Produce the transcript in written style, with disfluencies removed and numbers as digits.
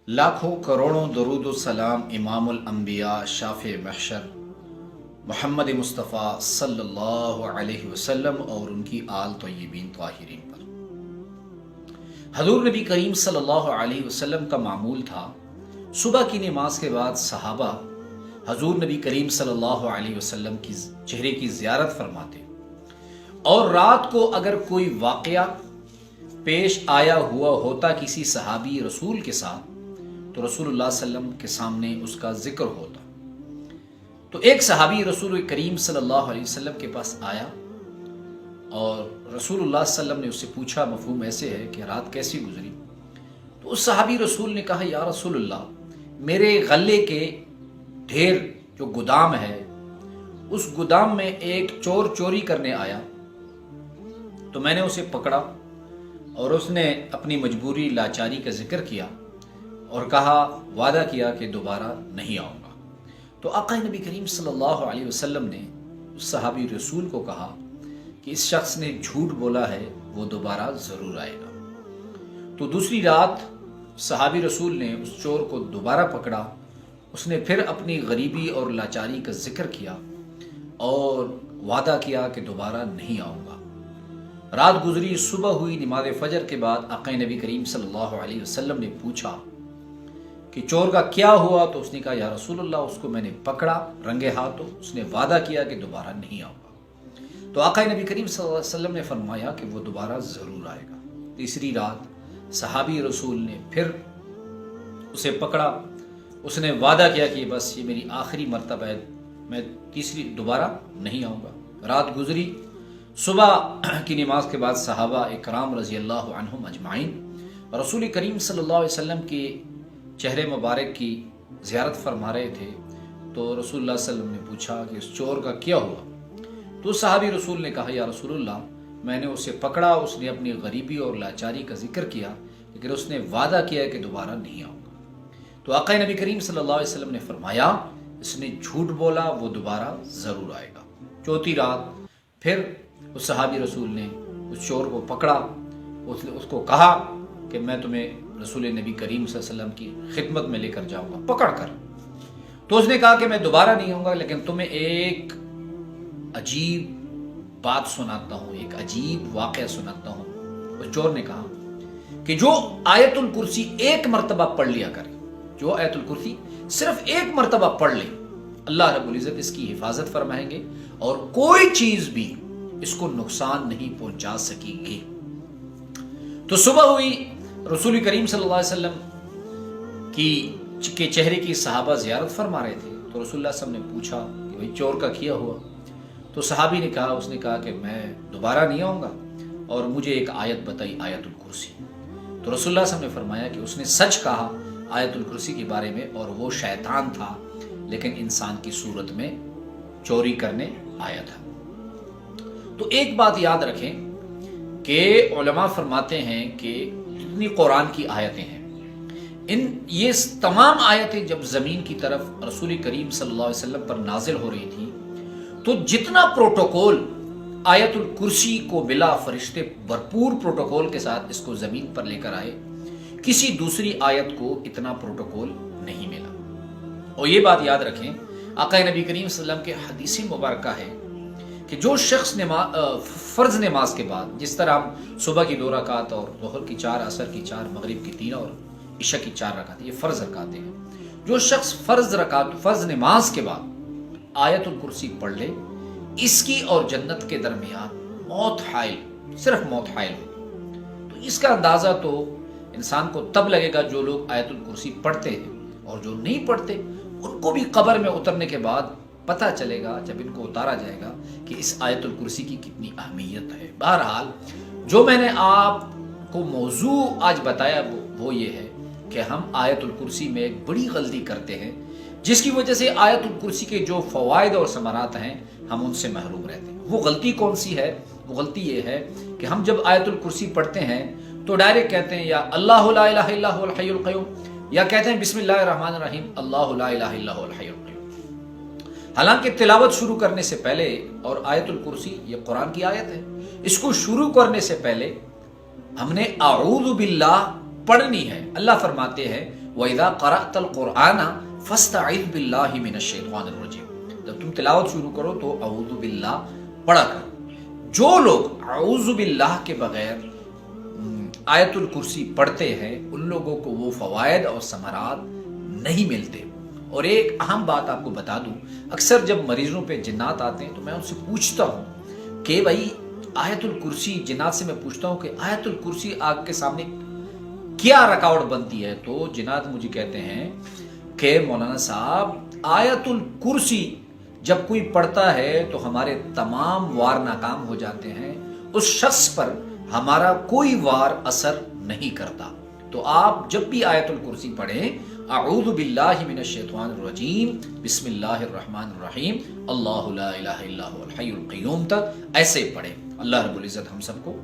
لاکھوں کروڑوں درود و سلام امام الانبیاء شافع محشر محمد مصطفیٰ صلی اللہ علیہ وسلم اور ان کی آل طیبین طاہرین پر۔ حضور نبی کریم صلی اللہ علیہ وسلم کا معمول تھا صبح کی نماز کے بعد صحابہ حضور نبی کریم صلی اللہ علیہ وسلم کی چہرے کی زیارت فرماتے، اور رات کو اگر کوئی واقعہ پیش آیا ہوا ہوتا کسی صحابی رسول کے ساتھ تو رسول اللہ صلی اللہ علیہ وسلم کے سامنے اس کا ذکر ہوتا۔ تو ایک صحابی رسول کریم صلی اللہ علیہ وسلم کے پاس آیا اور رسول اللہ صلی اللہ علیہ وسلم نے اس سے پوچھا، مفہوم ایسے ہے کہ رات کیسی گزری؟ تو اس صحابی رسول نے کہا، یا رسول اللہ، میرے غلے کے ڈھیر جو گودام ہے اس گودام میں ایک چور چوری کرنے آیا، تو میں نے اسے پکڑا اور اس نے اپنی مجبوری لاچاری کا ذکر کیا اور کہا، وعدہ کیا کہ دوبارہ نہیں آؤں گا۔ تو آقا نبی کریم صلی اللہ علیہ وسلم نے اس صحابی رسول کو کہا کہ اس شخص نے جھوٹ بولا ہے، وہ دوبارہ ضرور آئے گا۔ تو دوسری رات صحابی رسول نے اس چور کو دوبارہ پکڑا، اس نے پھر اپنی غریبی اور لاچاری کا ذکر کیا اور وعدہ کیا کہ دوبارہ نہیں آؤں گا۔ رات گزری، صبح ہوئی، نماز فجر کے بعد آقا نبی کریم صلی اللہ علیہ وسلم نے پوچھا کہ چور کا کیا ہوا؟ تو اس نے کہا، یا رسول اللہ، اس کو میں نے پکڑا رنگے ہاتھوں، اس نے وعدہ کیا کہ دوبارہ نہیں آؤں گا۔ تو آقا نبی کریم صلی اللہ علیہ وسلم نے فرمایا کہ وہ دوبارہ ضرور آئے گا۔ تیسری رات صحابی رسول نے پھر اسے پکڑا، اس نے وعدہ کیا کہ بس یہ میری آخری مرتبہ ہے، میں دوبارہ نہیں آؤں گا۔ رات گزری، صبح کی نماز کے بعد صحابہ اکرام رضی اللہ عنہم اجمعین رسول کریم صلی اللہ علیہ وسلم کے چہرے مبارک کی زیارت فرما رہے تھے، تو رسول اللہ صلی اللہ علیہ وسلم نے پوچھا کہ اس چور کا کیا ہوا؟ تو صحابی رسول نے کہا، یا رسول اللہ، میں نے اسے پکڑا، اس نے اپنی غریبی اور لاچاری کا ذکر کیا، لیکن اس نے وعدہ کیا کہ دوبارہ نہیں آؤں گا۔ تو آقا نبی کریم صلی اللہ علیہ وسلم نے فرمایا، اس نے جھوٹ بولا، وہ دوبارہ ضرور آئے گا۔ چوتھی رات پھر اس صحابی رسول نے اس چور کو پکڑا، اس کو کہا کہ میں تمہیں رسول نبی کریم صلی اللہ علیہ وسلم کی خدمت میں لے کر جاؤں گا پکڑ کر۔ تو اس نے کہا کہ میں دوبارہ نہیں آؤں گا، لیکن تمہیں ایک عجیب بات سناتا ہوں، ایک عجیب واقعہ سناتا ہوں۔ اس چور نے کہا کہ جو آیت الکرسی ایک مرتبہ پڑھ لیا کرے، جو آیت الکرسی صرف ایک مرتبہ پڑھ لے، اللہ رب العزت اس کی حفاظت فرمائیں گے اور کوئی چیز بھی اس کو نقصان نہیں پہنچا سکے گی۔ تو صبح ہوئی، رسول کریم صلی اللہ علیہ وسلم کے چہرے کی صحابہ زیارت فرما رہے تھے، تو رسول اللہ صلی اللہ علیہ وسلم نے پوچھا کہ بھئی چور کا کیا ہوا؟ تو صحابی نے کہا، اس نے کہا کہ میں دوبارہ نہیں آؤں گا اور مجھے ایک آیت بتائی، آیت الکرسی۔ تو رسول اللہ صلی اللہ علیہ وسلم نے فرمایا کہ اس نے سچ کہا آیت الکرسی کے بارے میں، اور وہ شیطان تھا لیکن انسان کی صورت میں چوری کرنے آیا تھا۔ تو ایک بات یاد رکھیں کہ علماء فرماتے ہیں کہ جتنی قرآن کی آیتیں ہیں، یہ تمام آیتیں جب زمین کی طرف رسول کریم صلی اللہ علیہ وسلم پر نازل ہو رہی تھی، تو جتنا پروٹوکول آیت الکرسی کو ملا، فرشتے بھرپور پروٹوکول کے ساتھ اس کو زمین پر لے کر آئے، کسی دوسری آیت کو اتنا پروٹوکول نہیں ملا۔ اور یہ بات یاد رکھیں، آقا نبی کریم صلی اللہ علیہ وسلم کے حدیث مبارکہ ہے کہ جو شخص فرض نماز کے بعد، جس طرح ہم صبح کی 2 رکعت اور ظہر کی 4، عصر کی 4، مغرب کی 3 اور عشاء کی 4 رکعت، یہ فرض رکعتیں ہیں، جو شخص فرض نماز کے بعد آیت الکرسی پڑھ لے، اس کی اور جنت کے درمیان موت حائل، صرف موت حائل ہوگی۔ تو اس کا اندازہ تو انسان کو تب لگے گا جو لوگ آیت الکرسی پڑھتے ہیں، اور جو نہیں پڑھتے ان کو بھی قبر میں اترنے کے بعد پتہ چلے گا، جب ان کو اتارا جائے گا، کہ اس آیت الکرسی کی کتنی اہمیت ہے۔ بہرحال جو میں نے آپ کو موضوع آج بتایا وہ یہ ہے کہ ہم آیت الکرسی میں ایک بڑی غلطی کرتے ہیں، جس کی وجہ سے آیت الکرسی کے جو فوائد اور ثمرات ہیں ہم ان سے محروم رہتے ہیں۔ وہ غلطی کون سی ہے؟ وہ غلطی یہ ہے کہ ہم جب آیت الکرسی پڑھتے ہیں تو ڈائریکٹ کہتے ہیں، یا اللہ لا الہ الا هو الحی القیوم، یا کہتے ہیں بسم اللہ الرحمن الرحیم، اللہ لا الہ الا هو الحی القیوم۔ حالانکہ تلاوت شروع کرنے سے پہلے، اور آیت الکرسی یہ قرآن کی آیت ہے، اس کو شروع کرنے سے پہلے ہم نے اعوذ باللہ پڑھنی ہے۔ اللہ فرماتے ہیں وَإِذَا قَرَأْتَ الْقُرْآنَ فَاسْتَعِذْ بِاللَّهِ مِنَ الشَّيْطَانِ الرَّجِيمِ، جب تم تلاوت شروع کرو تو اعوذ باللہ پڑھا کرو۔ جو لوگ اعوذ باللہ کے بغیر آیت الکرسی پڑھتے ہیں ان لوگوں کو وہ فوائد اور ثمرات نہیں ملتے۔ اور ایک اہم بات آپ کو بتا دوں، اکثر جب مریضوں پہ جنات آتے ہیں تو میں ان سے پوچھتا ہوں کہ بھائی آیت الکرسی، جنات سے میں پوچھتا ہوں کہ آیت الکرسی آپ کے سامنے کیا رکاوٹ بنتی ہے؟ تو جنات مجھے کہتے ہیں کہ مولانا صاحب آیت الکرسی جب کوئی پڑھتا ہے تو ہمارے تمام وار ناکام ہو جاتے ہیں، اس شخص پر ہمارا کوئی وار اثر نہیں کرتا۔ تو آپ جب بھی آیت الکرسی پڑھیں اعوذ باللہ من الشیطان الرجیم بسم اللہ الرحمن الرحیم اللہ لا الہ الا هو الحی القیوم تک ایسے پڑھیں۔ اللہ رب العزت ہم سب کو